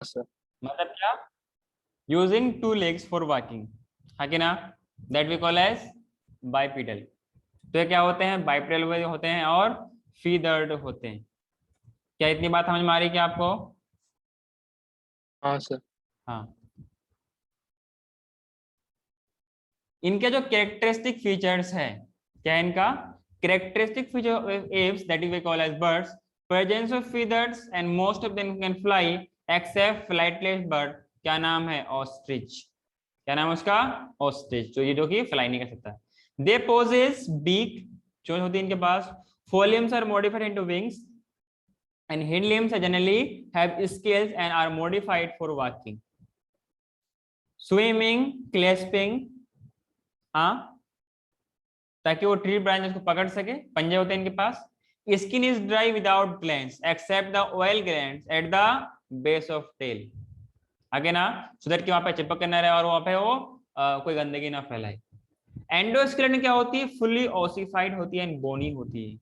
Sir. मतलब क्या, using two legs for walking, है कि ना, that we call as bipedal. तो ये क्या होते हैं, बाइपेडल होते हैं और फीदर्ड होते हैं। क्या इतनी बात समझ में आ रही है क्या आपको? हाँ सर। हाँ। इनके जो कैरेक्टरिस्टिक फीचर्स है, क्या है इनका characteristic feature aves that we call as birds, presence of feathers and most of them can fly except flightless bird. क्या नाम है? ऑस्ट्रिच। क्या नाम है उसका? ऑस्ट्रिच, जो कि फ्लाई नहीं कर सकता। दे पोजेस बीक, जो होती है इनके पास, forelimbs are modified into wings and hind limbs generally have scales and are modified for walking, swimming, clasping, हाँ, ताकि वो ट्री ब्रांचेस को पकड़ सके, पंजे होते हैं इनके पास। Skin is dry without glands except the oil glands at the base of tail, आगे ना, सो दैट कि वहां पे चिपक ना रहे और वहां पे वो कोई गंदगी ना फैलाए। एंडोस्केलेटन क्या होती है? फुल्ली ओसिफाइड होती है एंड बोनी होती है,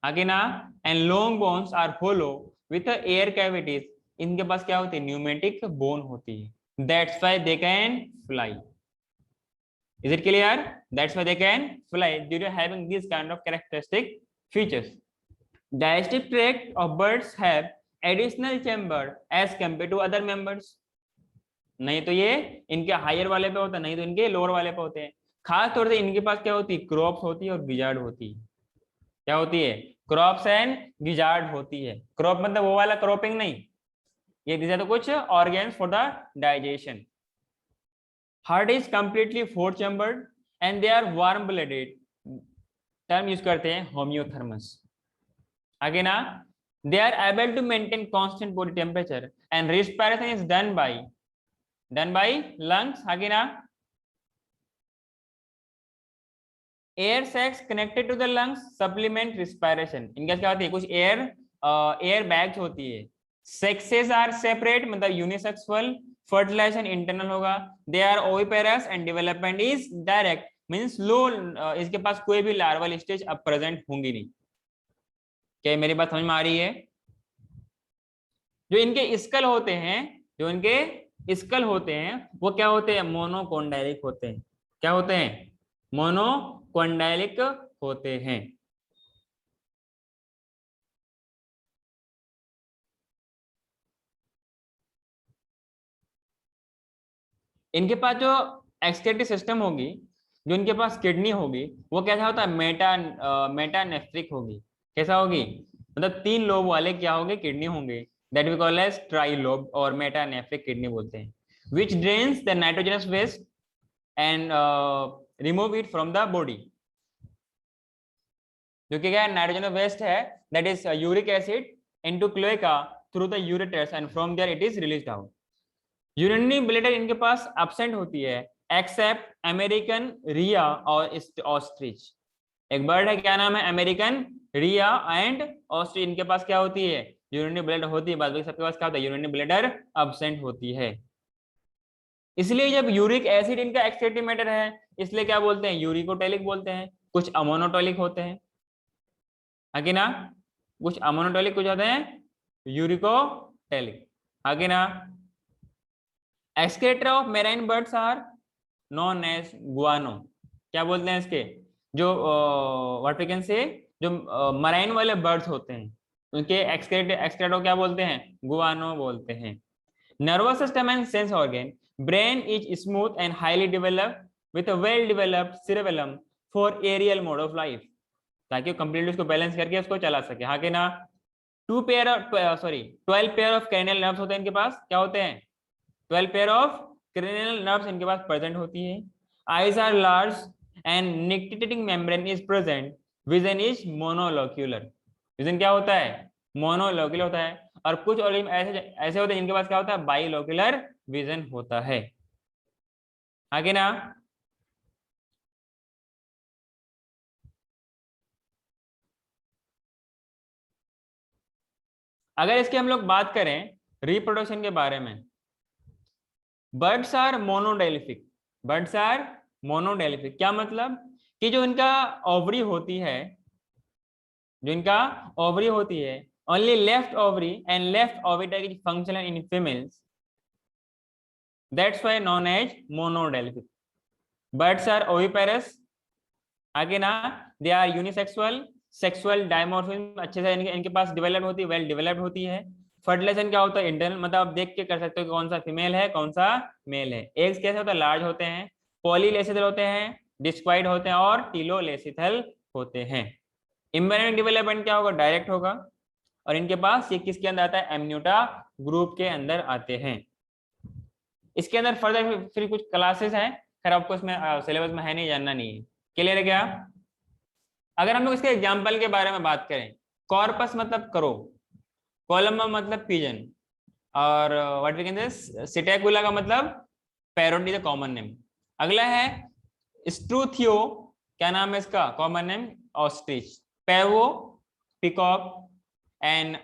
आगे ना, and long bones are hollow with air cavities. इनके पास क्या होती है? न्यूमेटिक बोन होती है, that's why they can fly. Is it clear? That's why they can fly due to having these kind of characteristic features. Digestive tract of birds have additional chamber as compared to other members. नहीं तो ये इनके higher वाले पे होता है, नहीं तो इनके लोअर वाले पे होते हैं। खास तौर से इनके पास क्या होती है? क्रॉप्स होती है और गिजार्ड होती है। क्या होती है? क्रॉप्स एंड गिजार्ड होती है। क्रॉप मतलब वो वाला क्रॉपिंग नहीं, ये दिस आर कुछ organs for the digestion. Heart is completely four chambered and they are warm blooded, term use करते हैं होम्योथर्मस, आगे ना, they are able to maintain constant body temperature and respiration is done by lungs, आगे ना, air sacs connected to the lungs supplement respiration. इनका क्या होती है? कुछ एयर बैग्स होती है। सेक्सेस आर सेपरेट, मतलब यूनिसेक्सुअल, फर्टिलाइजेशन इंटरनल होगा। They are oviparous and development is direct, means लो, इसके पास कोई भी लार्वल स्टेज अब प्रेजेंट होंगी नहीं। क्या मेरी बात समझ में आ रही है? जो इनके स्कल होते हैं, जो इनके स्कल होते हैं वो क्या होते हैं? मोनोकोंडाइलिक होते हैं। क्या होते हैं? मोनोकोंडाइलिक होते हैं। इनके पास जो एक्सक्रीटरी सिस्टम होगी, जो इनके पास किडनी होगी, वो कैसा होता है? मेटानेफ्रिक होगी। कैसा होगी? मतलब तीन लोब वाले क्या होंगे? किडनी होंगे, that we call as trilobe और मेटानेफ्रिक किडनी बोलते हैं, which drains the nitrogenous waste and remove it from the body. जो कि क्या है? नाइट्रोजनस वेस्ट है, that is uric acid into cloaca through the ureters and from there it is released out. Urinary bladder इनके पास absent होती है accept American रिया और ऑस्ट्रिच। एक बर्ड है, क्या नाम है? American rhea and ostrich. इनके पास क्या होती है? यूरिनरी ब्लैडर होती है, बाकी सबके पास क्या होता है? यूरिनरी ब्लैडर एब्सेंट होती है। इसलिए जब यूरिक एसिड इनका एक्सक्रीटरी मैटर है, इसलिए क्या बोलते हैं? यूरिकोटेलिक बोलते हैं। कुछ अमोनोटोलिक होते हैं, आगे ना, कुछ अमोनोटोलिक कुछ होते हैं यूरिकोटेलिक, आगे ना। Excreta of marine birds are known as guano. क्या बोलते हैं इसके? जो व्हाट वी कैन से, जो मराइन वाले बर्ड्स होते हैं उनके एक्सक्रीटर क्या बोलते हैं? गुआनो बोलते हैं। Nervous system and sense organ, brain is smooth and highly developed with a well developed cerebellum for aerial mode of life, ताकि कंप्लीटली उसको बैलेंस करके उसको चला सके, हाँ कि ना। 12 पेयर ऑफ cranial नर्व्स होते हैं इनके पास। क्या होते हैं? 12 पेयर ऑफ cranial नर्व्स इनके पास प्रेजेंट होती है। Eyes are large and nictitating membrane is present. Vision is monocular. Vision क्या होता है? मोनोलोक्यूलर होता है। और कुछ और ऐसे ऐसे होते हैं जिनके पास क्या होता है? बाइलोक्यूलर विजन होता है, आगे ना। अगर इसकी हम लोग बात करें रिप्रोडक्शन के बारे में, बर्ड्स आर मोनोडेलिफिक। बर्ड्स आर मोनोडेलिफिक क्या मतलब? कि जो इनका ओवरी होती है, जो इनका ओवरी होती है only left ovary and left oviduct is functional in females, that's why known as monodelphic. Birds are oviparous, आगे ना, they are unisexual, sexual dimorphism अच्छे से इनके पास डेवलप होती है, वेल डेवलप्ड होती है। फर्टिलाइजेशन क्या होता है? इंटरनल, मतलब आप देख के कर सकते हो कि कौन सा फीमेल है कौन सा मेल है। एग्स कैसे होता है? लार्ज होते हैं, पॉलीलेसिथल होते हैं, डिस्क्वाइड होते हैं और टीलोलेसिथल होते हैं। इम्ब्रायोनिक डेवलपमेंट क्या होगा? डायरेक्ट होगा। और इनके पास ये किसके अंदर आता है? एम्यूटा ग्रुप के अंदर आते हैं। इसके अंदर फर्दर फिर कुछ क्लासेस हैं, खैर आपको इसमें सिलेबस में है नहीं, जानना नहीं है। क्लियर है क्या? अगर हम लोग इसके एग्जाम्पल के बारे में बात करें, कॉर्पस मतलब करो, कोलम्बम मतलब पिजन, और what we can say Psittacula का मतलब parrot is a common name. अगला है स्ट्रूथियो, क्या नाम है इसका common name? Ostrich. Pavo peacock, and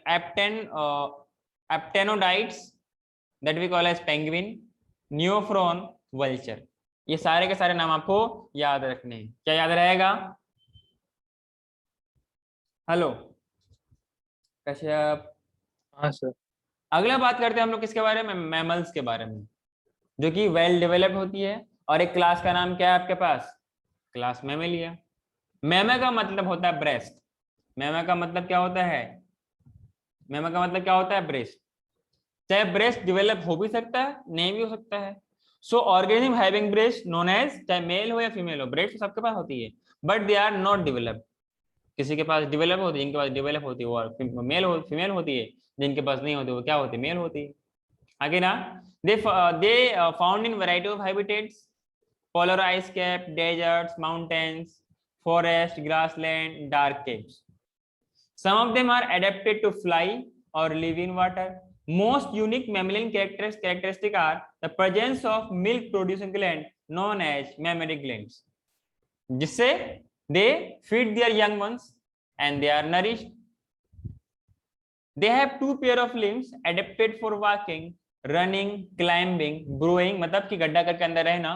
Aptenodytes that we call as penguin, Neophron vulture. ये सारे के सारे नाम आपको याद रखने हैं। क्या याद रहेगा? हेलो कश्यप। हाँ सर। अगला बात करते हैं हम लोग किसके बारे में? मैमल्स के बारे में, जो कि वेल डेवलप्ड होती है। और एक क्लास का नाम क्या है आपके पास? Class Mammalia. मैमे का मतलब होता है ब्रेस्ट। मैमे का मतलब क्या होता है? मैमे का मतलब क्या होता है? ब्रेस्ट। चाहे ब्रेस्ट डेवलप हो भी सकता है, नहीं भी हो सकता है। So organism having breast known as, चाहे मेल हो या फीमेल हो, ब्रेस्ट सबके पास होती है, but they are not developed. किसी के पास डेवलप होती है, जिनके पास डेवलप होती है वो मेल हो, फीमेल होती है। जिनके पास नहीं होती वो क्या होती है? मेल होती है। आगे ना, they found in variety of habitats, polar ice cap, deserts, mountains, forest, grassland, dark caves. Some of them are adapted to fly or live in water. Most unique mammalian characteristic are the presence of milk producing gland known as mammary glands, जिससे they feed their young ones and they are nourished. They have two pair of limbs adapted for walking, running, climbing, ब्रोइंग मतलब कि गड्ढा करके अंदर रहना,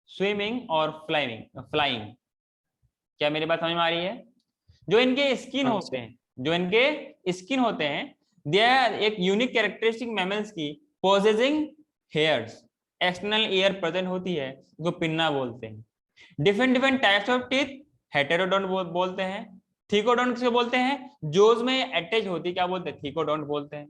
swimming और flying. क्या मेरी बात समझ में आ रही है? जो इनके स्किन होते हैं, जो इनके स्किन होते हैं, दे आर एक यूनिक कैरेक्टरिस्टिक मैमल्स की, possessing hairs, external ear present होती है, जो पिन्ना बोलते हैं। Different types of teeth, heterodont बोलते हैं। थीकोडोंट किसे बोलते हैं? जोज में अटैच होती, क्या बोलते हैं? थीकोडोंट बोलते हैं।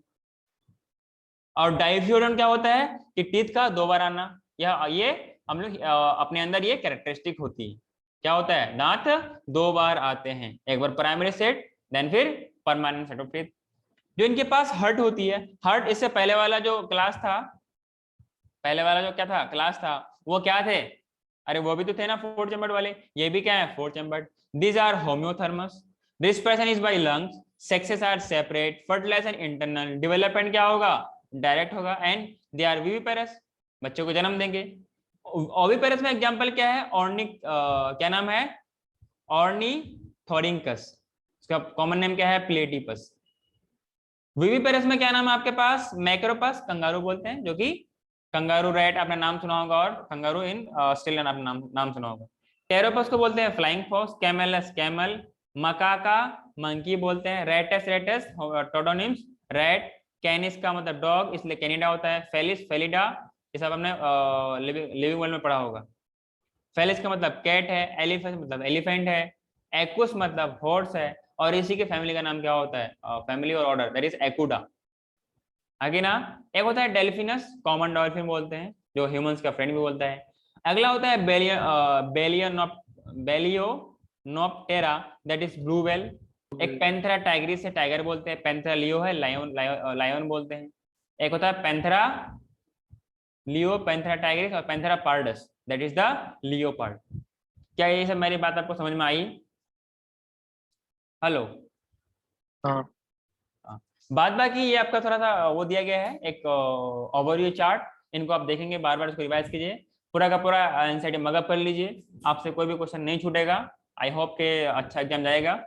और डाइफ्यूडोन क्या होता है? कि टीथ का दो बार आना, या ये हम लोग अपने अंदर ये कैरेक्टरिस्टिक होती है। क्या होता है? दांत दो बार आते हैं, एक बार प्राइमरी सेट, देन फिर परमानेंट सेट ऑफ टीथ। जो इनके पास हर्ट होती है, हर्ट इससे पहले वाला जो क्लास था, पहले वाला जो क्या था क्लास था, वो क्या थे? अरे वो भी तो थे ना फोर चैम्बर्ड वाले, ये भी क्या है? Four chambered. These are homeothermous, respiration is by lungs, sexes are separate, fertilization internal, development क्या होगा? डायरेक्ट होगा, एंड दे आर विविपेरस, बच्चों को जन्म देंगे। ओविपेरस में एग्जांपल क्या है? ऑर्निक क्या नाम है? ऑर्निथोरिंकस। इसका कॉमन नेम क्या है? प्लेटिपस। विविपेरस में क्या नाम है आपके पास? मैक्रोपस, कंगारू बोलते हैं, जो कि कंगारू रैट आपने नाम सुना होगा, और कंगारू इन ऑस्ट्रेलियन आपने नाम सुना होगा। टेरोपस को बोलते हैं flying fox, Camelus camel, Macaca monkey बोलते हैं, रेटस रेटस, टोडोनिम्स रैट, कैनिस का मतलब डॉग, इसलिए कैनिडा होता है, फेलिस फेलिडा, ये सब हमने लिविंग वर्ल्ड में पढ़ा होगा। फेलिस का मतलब कैट है, एलिफेंट मतलब एलिफेंट है, एक्वस मतलब हॉर्स है, और इसी के फैमिली का नाम क्या होता है? फैमिली और ऑर्डर, दैट इज एक्यूडा। आगे ना, एक होता है डेल्फिनस, कॉमन डॉल्फिन बोलते हैं, जो ह्यूमंस का फ्रेंड भी बोलता है। अगला होता है बेलियोनोप्टेरा, दैट इज ब्लू व्हेल। एक पैंथेरा टाइग्रिस है, टाइगर बोलते हैं। पैंथेरा लियो है, लायन बोलते हैं। एक होता है पैंथेरा लियो, पैंथेरा टाइग्रिस, और Panthera pardus, that is the leopard. क्या ये सब मेरी बात आपको समझ में आई? हेलो। हाँ बाद बाकी ये आपका थोड़ा सा वो दिया गया है, एक ओवरव्यू चार्ट, इनको आप देखेंगे, बार बार इसको रिवाइज कीजिए, पूरा का पूरा एनसीईआरटी मगअप कर लीजिए, आपसे कोई भी क्वेश्चन नहीं छूटेगा। आई होप के अच्छा एग्जाम जाएगा,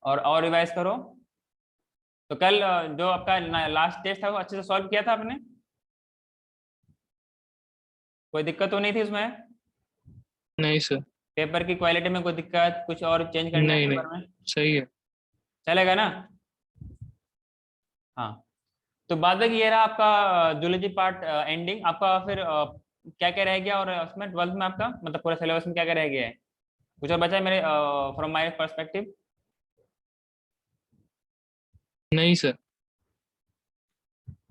और रिवाइज करो। तो कल जो आपका लास्ट टेस्ट था वो अच्छे से सॉल्व किया था आपने? कोई दिक्कत तो नहीं थी उसमें? नहीं सर। पेपर की क्वालिटी में कोई दिक्कत, कुछ और चेंज करना है नहीं नहीं, पेपर में? सही है। चलेगा ना? हाँ, तो बाद में ये रहा आपका जूलॉजी पार्ट एंडिंग। आपका फिर क्या क्या रह गया और उसमें 12th में आपका मतलब पूरा सिलेबस में क्या क्या रह गया है? कुछ और बचा है मेरे फ्रॉम माय पर्सपेक्टिव? नहीं सर।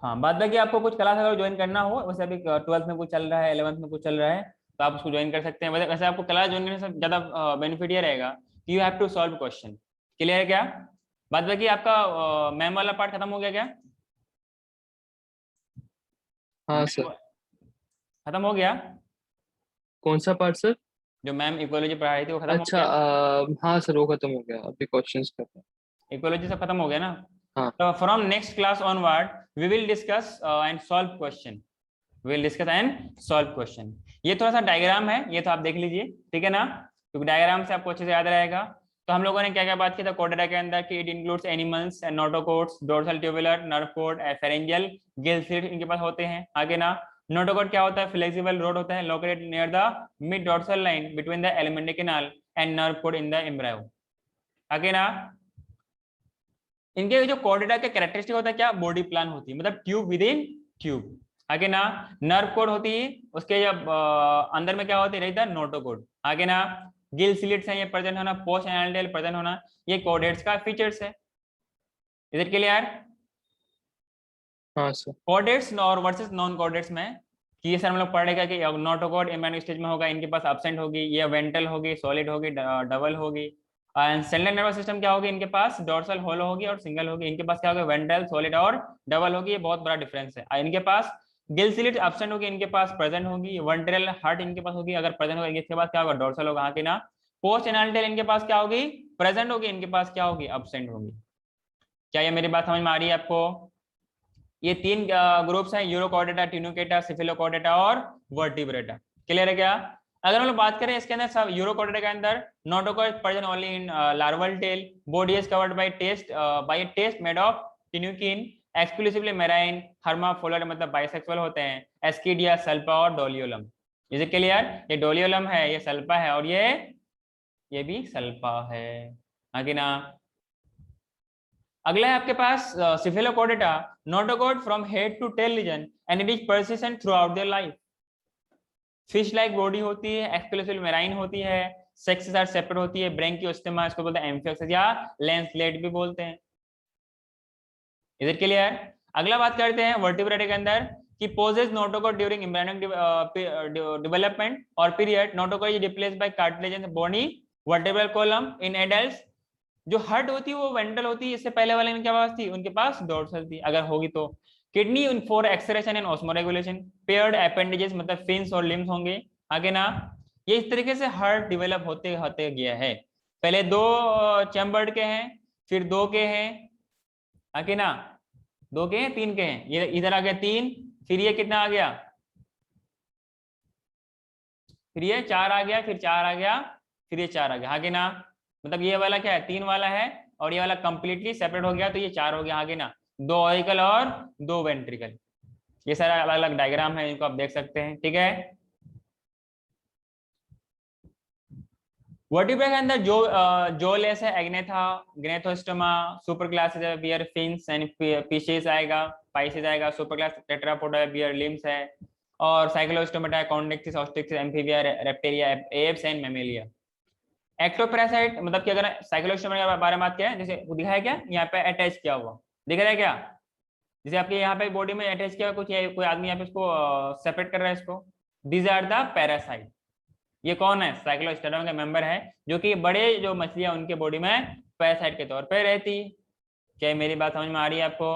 हाँ, बाद में कि आपको कुछ क्लास अगर ज्वाइन करना हो, वैसे अभी 12th में कुछ चल रहा है, 11th में कुछ चल रहा है, तो आप उसको ज्वाइन कर सकते हैं। वैसे आपको क्लास ज्वाइन करने से ज़्यादा बेनिफिट ये रहेगा कि you have to solve question. Clear है क्या? बाद में कि आपका मैम वाला पार्ट खत्म हो गया क्या? हाँ मैम सर। खत्म हो गया? कौन सा पार्ट सर? जो मैम इकोलॉजी पढ़ा रही थी वो खत्म हो अच्छा गया? हाँ सर, वो खत्म हो गया, अभी क्वेश्चंस कर रहे हैं। इकोलॉजी सब खत्म हो गया ना? हाँ। तो from next class onward we will discuss and solve question. Will discuss and solve question. ये थोड़ा सा डायग्राम है, ये तो आप देख लीजिए, ठीक है ना? क्योंकि डायग्राम से आपको अच्छे से याद रहेगा। तो हम लोगों ने क्या क्या बात की था कोर्डेटा के अंदर कि it includes animals and notochords, dorsal tubular, nerve cord, pharyngeal, gill slit इनके पास होते हैं। आगे ना, नोटोकॉर्ड क्या होता है? फ्लेक्सिबल रोड होता है located near the mid dorsal line between the alimentary canal and nerve cord in the embryo. आगे ना, इनके जो कोर्डेटा के कैरेक्टरिस्टिक होता है क्या? बॉडी प्लान होती है, मतलब ट्यूब विद इन ट्यूब। आगे ना, नर्व कोड होती है, उसके जब अंदर में क्या होती है? रहता है नोटोकोड। आगे ना, गिल स्लिट्स हैं, ये प्रेजेंट होना, पोस्ट एनाल्टेल प्रेजेंट होना, ये कोडेट्स का फीचर्स है। Is it clear? हाँ सर। कोडेट्स और वर्सेस नॉन कोडेट्स में कि ये सर हम लोग पढ़ेगा कि नोटोकोड एम्ब्रियोनिक स्टेज में होगा, इनके पास एब्सेंट होगी, ये वेंट्रल होगी, सॉलिड होगी, डबल होगी। एंड सेंट्रल नर्वस सिस्टम क्या होगी? इनके पास डोर्सल होलो होगी और सिंगल होगी। इनके पास क्या होगा? वेंट्रल, सॉलिड और डबल होगी। ये बहुत बड़ा डिफरेंस है। इनके पास गिल स्लिट एब्सेंट होगी, इनके पास प्रेजेंट होगी। वेंट्रल हार्ट इनके पास होगी, अगर प्रेजेंट होगा इसके पास क्या होगा? डोर्सल होगा। हाँ कि ना? पोस्ट एनाल्टेल इनके पास क्या होगी? प्रेजेंट होगी, इनके पास क्या होगी? एब्सेंट होगी। क्या ये मेरी बात समझ में आ रही है आपको? ये तीन ग्रुप्स हैं, यूरोकॉर्डेटा, टिनुकेटा, सिफिलोकॉर्डेटा और वर्टिब्रेटा। क्लियर है क्या? अगर हम लोग बात करें इसके अंदर सब यूरोकॉर्डेटा के अंदर notochord present only in larval tail, body is covered by test made of tunicin, exclusively marine, hermaphrodite मतलब बाइसेक्सुअल होते हैं, एस्किडिया, सल्पा और डोलियोलम। Is it clear? ये डोलियोलम है, ये सल्पा है और ये भी सल्पा है। आगे ना, अगला है आपके पास Cephalochordata, notochord from head to tail region and it is persistent throughout their life. Fish like body होती है, एक्सक्लूसिव मेराइन होती है, सेक्स से सेपरेट होती है, ब्रेंकियोस्टेमा इसको बोलते हैं, एम्फियोक्सिस या लैंसलेट भी बोलते हैं। Is it clear? अगला बात करते हैं वर्टिब्रेटा के अंदर कि possess notochord during embryonic development और period, notochord is replaced by cartilage and bony vertebral column in adults. जो हर्ट होती है वो वेंट्रल होती है, इससे पहले वाले में क्या पास थी? उनके पास डोर्सल थी, अगर होगी तो। Kidney for excretion and osmoregulation, paired appendages मतलब फिन्स और लिम्स होंगे। आगे ना, ये इस तरीके से हर्ट डेवलप होते होते गया है। पहले दो चैम्बर्ड के हैं, फिर दो के हैं। आगे ना, दो के हैं, तीन के हैं, ये इधर आ गया तीन, फिर ये कितना आ गया? फिर ये चार आ गया, फिर चार आ गया, फिर ये चार आ गया। आगे ना, मतलब ये वाला क्या है? तीन वाला है और ये वाला कंप्लीटली सेपरेट हो गया, तो ये चार हो गया। आगे ना, दो ऑरिकल और दो वेंट्रिकल। ये सारा अलग अलग डायग्राम है, इनको आप देख सकते हैं, ठीक है? वर्टिब्रा के अंदर जो जो लेस है एग्नेथा, ग्नेथोस्टोमा, सुपर क्लासेस है बियर फिन्स एंड फिशेस आएगा, पाइसेस आएगा, super class Tetrapoda bear limbs है, और साइक्लोस्टोमेटा, कॉन्डेक्सिस, Osteichthyes, Amphibia, Reptilia, Aves and Mammalia. Ectoparasite मतलब कि अगर साइक्लोस्टोमा के बारे में बात किया है, जैसे वो दिखा है क्या यहाँ पे अटैच किया हुआ, दिख रहा है क्या? जैसे आपके यहाँ पे बॉडी में अटैच किया हुआ कुछ है, कोई आदमी यहाँ पे इसको सेपरेट कर रहा है इसको। These are the parasite. ये कौन है? साइक्लोस्टोमा का मेंबर है, जो कि बड़े जो मछलियां उनके बॉडी में पैरासाइट के तौर पे रहती। क्या मेरी बात समझ में आ रही है आपको?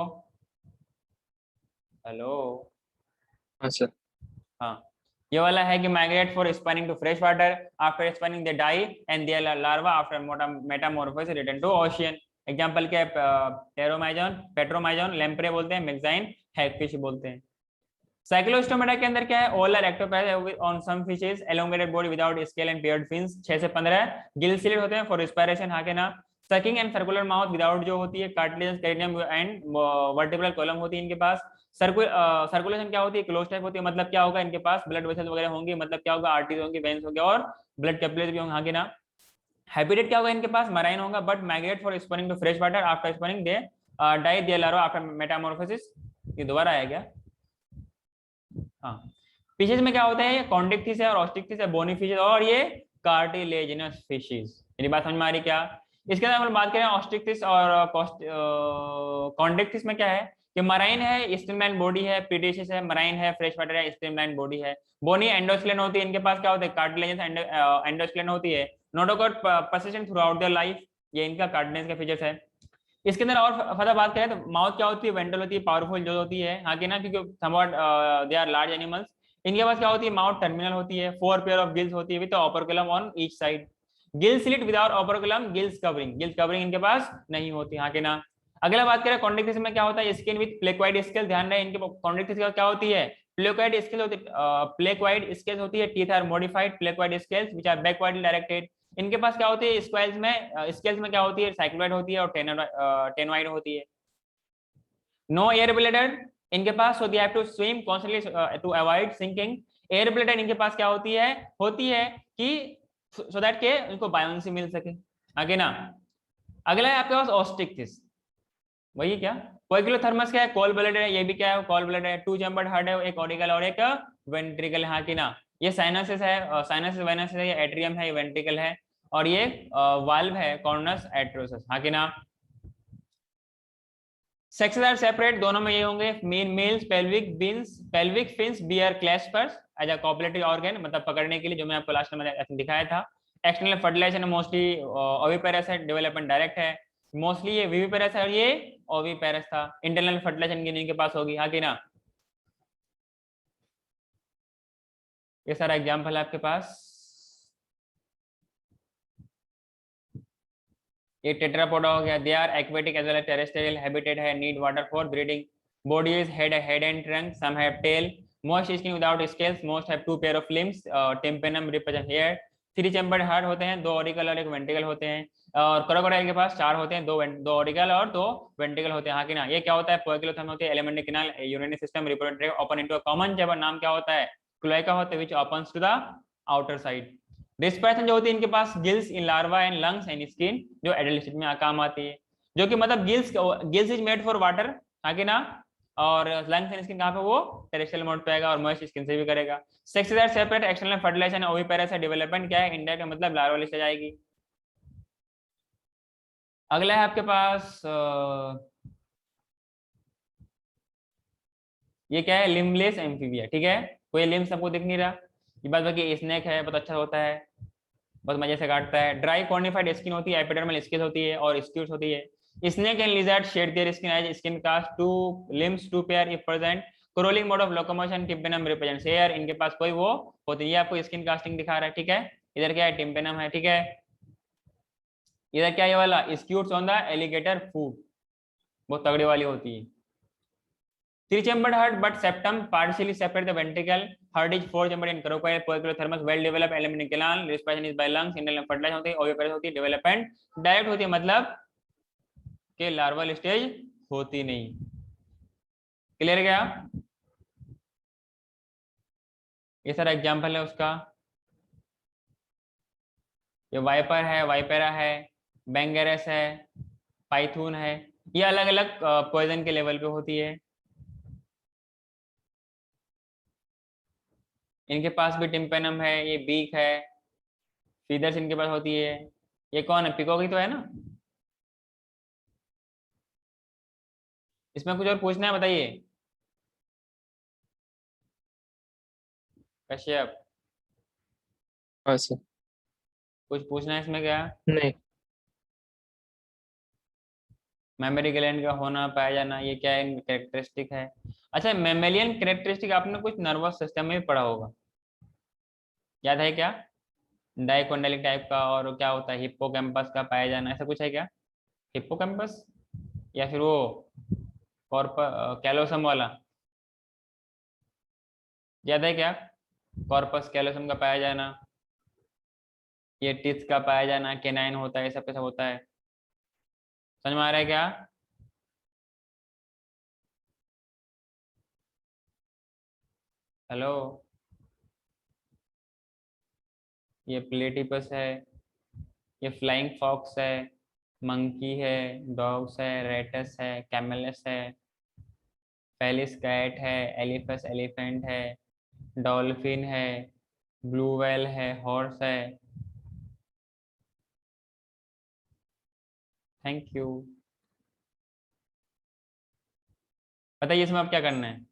हेलो? हाँ सर। हाँ, ये वाला है कि migrate for spinning to fresh water, after spinning they die and their larva after metamorphosis return to ocean. Example क्या है? पेट्रोमाइजोन, लेम्प्रे बोलते हैं, मैगजाइन हैगफिश बोलते हैं। साइक्लोस्टोमेटा के अंदर क्या है? All are ectoparasite on some fishes, elongated body without scale and paired fins, 6 से 15 गिल स्लिट होते हैं फॉर रिस्पिरेशन। हाँ के ना, sucking and circular mouth without जो होती है, कार्टिलेज, कैरिनियम एंड वर्टिब्रल कॉलम होती है इनके पास। सर्कुलेशन क्या होती है? क्लोज टाइप होती है, मतलब क्या होगा? इनके पास ब्लड वेसल्स वगैरह होंगे, मतलब क्या होगा? आर्टरीज होंगी, वेन्स होंगे और ब्लड कैपिलरीज भी होंगे। हाँ के ना, हैबिटेट क्या होगा इनके पास, मराइन होगा, but migrate for spawning to fresh water, after spawning they die their larva after metamorphosis. ये दोबारा आया क्या? हाँ, फिशेज में क्या होता है, कॉन्डिक्टिस है और ऑस्टिक्टिस है, बोनी फिशेज, और ये कार्टिलेजिनस फिशेज। मेरी बात समझ में आ रही क्या? इसके अंदर हम बात करें ऑस्टिक्टिस और कॉन्डिक्टिस में क्या है कि मराइन है, स्ट्रीमलाइन बॉडी है, प्रीडेशियस है, मराइन है, फ्रेश वाटर है, स्ट्रीमलाइन बॉडी है, बोनी एंडोस्केलेटन होती है, इनके पास क्या होता है, कार्टिलेजिनस एंडोस्केलेटन होती है, नोटोकॉट persistent through out their life, ये इनका कार्टिलेजिनस का फीचर्स है। इसके अंदर और फर्दर बात करें तो माउथ क्या होती है, वेंट्रल होती है, पावरफुल जो होती है, हाँ कि ना, क्योंकि somewhat they are large animals. इनके पास क्या होती है, माउथ टर्मिनल होती है, 4 पेयर ऑफ गिल्स होती है with operculum on each side, Gill slit without operculum, gills covering, gills covering इनके पास नहीं होती, हाँ कि ना। अगला बात करें कॉन्ड्रिक्टिस में क्या होता है, स्किन विद प्लेक्वाइड स्केल, ध्यान रहे इनके कॉन्ड्रिक्टिस क्या होती है, प्लेक्वाइड स्केल होती है, प्लेक्वाइड स्केल्स होती है, teeth are modified placoid scales which are backward directed. इनके पास क्या होती है, स्केल्स में क्या होती है, साइक्लोइड होती है और टेनोइड होती है। नो एयर ब्लैडर इनके पास, so they have to swim constantly to avoid sinking. Air bladder इनके पास क्या होती है कि सो दैट के उनको बायोन्सी मिल सके, आगे ना। अगला है आपके पास ऑस्टिक्टिस, वही क्या, कोएगुलोथर्मस क्या है, कॉल ब्लैडर है, ये भी क्या है, कॉल ब्लैडर है, 2 चैम्बर्ड हार्ट है, एक ऑडिकल और एक वेंट्रिकल, हाँ कि ना। ये साइनसेस है, साइनस वेनस है, ये एट्रियम है, ये वेंट्रिकल है, और ये वाल्व है, कॉर्नस एट्रोसस, हाँ कि ना। सेक्सेस आर सेपरेट, दोनों में ये होंगे, males pelvic fins bear claspers as a copulatory organ, मतलब पकड़ने के लिए, जो मैं आपको लास्ट में दिखाया था। एक्सटर्नल फर्टिलाइजेशन मोस्टली ओविपेरस है, डेवलपमेंट डायरेक्ट है, मोस्टली ये विविपेरस है और ये ओविपेरस था। इंटरनल फर्टिलाइजेशन इनके पास होगी, हाँ कि ना। ये सारा एग्जाम्पल है आपके पास। ये टेट्रापोडा हो गया, they are aquatic as well as terrestrial, habitat है, need water for breeding, body is head and trunk, some have tail, most skin without scales, most have 2 pair of limbs, tympanum represent ear, 3 chambered heart होते हैं, 2 auricle और एक ventricle होते हैं, और crocodile के पास 4 होते हैं, 2 ऑरिकल और 2 वेंट्रिकल होते हैं, हाँ कि ना। ये क्या होता है, पोइकिलोथर्म होती है, alimentary canal, urinary system, reproductive open into a common chamber, नाम क्या होता है, क्लोएका होता है, which opens to the outer side. Respiration जो होती है इनके पास, gills in larva and lungs and skin, जो एडल्ट स्टेज में काम आती है, जो कि मतलब gills is made for water, हाँ कि ना। और लंग्स एंड स्किन कहाँ पे, वो टेरेस्ट्रियल मोड पे आएगा और मॉइस्ट स्किन से भी करेगा। Sexes are separate, external fertilization, oviparous है, डेवलपमेंट क्या है, इंडायरेक्ट मतलब लार्वल स्टेज आएगी। अगला है आपके पास ये क्या है, लिम्बलेस एम्फीबिया, ठीक है, कोई लिम्स सबको दिख नहीं रहा, ये बात बाकी स्नेक है, बहुत अच्छा होता है, बहुत मजे से काटता है, ड्राई कॉर्निफाइड स्किन होती है, एपिडर्मल स्किन होती है और स्क्यूट्स होती है। Snake and lizard shed their skin as skin cast, 2 limbs 2 pair if present, crawling mode of locomotion, tympanum represents ear, इनके पास कोई वो होती है, ये आपको स्किन कास्टिंग दिखा रहा है, ठीक है। इधर क्या है, टिम्पेनम है, ठीक है। इधर क्या है, ये वाला स्क्यूट्स ऑन द एलिगेटर फूट, बहुत तगड़ी वाली होती है। 3 chambered heart but septum partially separate the ventricle, heart is 4 chambered in crocodile, poikilothermus well developed alimentary canal, respiration is by lungs, internal fertilization होती है, oviparous होती है, development डायरेक्ट होती है, मतलब के लार्वल स्टेज होती नहीं। क्लियर गया? ये सारा एग्जांपल है उसका। ये वाइपर है, वाइपेरा है, बेंगेरस है, पाइथून है, ये अलग अलग पॉइजन के लेवल पे होती है। इनके पास भी टिम्पेनम है, ये बीक है, फीदर्स इनके पास होती है। ये कौन है, पिकॉक ही तो है ना। इसमें कुछ और पूछना है, बताइए कश्यप, हाँ सर। कुछ पूछना है इसमें क्या? नहीं। मेमोरी ग्लैंड का होना, पाया जाना, ये क्या है, कैरेक्टरिस्टिक है। अच्छा, मेमेलियन कैरेक्टरिस्टिक आपने कुछ नर्वस सिस्टम में भी पढ़ा होगा, याद है क्या, डाइकोंडेलिक टाइप का, और क्या होता है, हिप्पोकैम्पस का पाया जाना, ऐसा कुछ है क्या, हिप्पोकैम्पस, या फिर वो कॉर्प कैलोसम वाला, याद है क्या, कॉर्पस कैलोसम का पाया जाना, ये टिथ का पाया जाना, केनाइन होता है, ये सब कैसा होता है, समझ में आ रहा है क्या? हेलो, ये प्लेटिपस है, ये फ्लाइंग फॉक्स है, मंकी है, डॉग्स है, रेटस है, कैमलस है, फेलिस कैट है, एलिफस एलिफेंट है, डॉल्फिन है, ब्लू व्हेल है, हॉर्स है। Thank you. बताइए इसमें अब क्या करना है।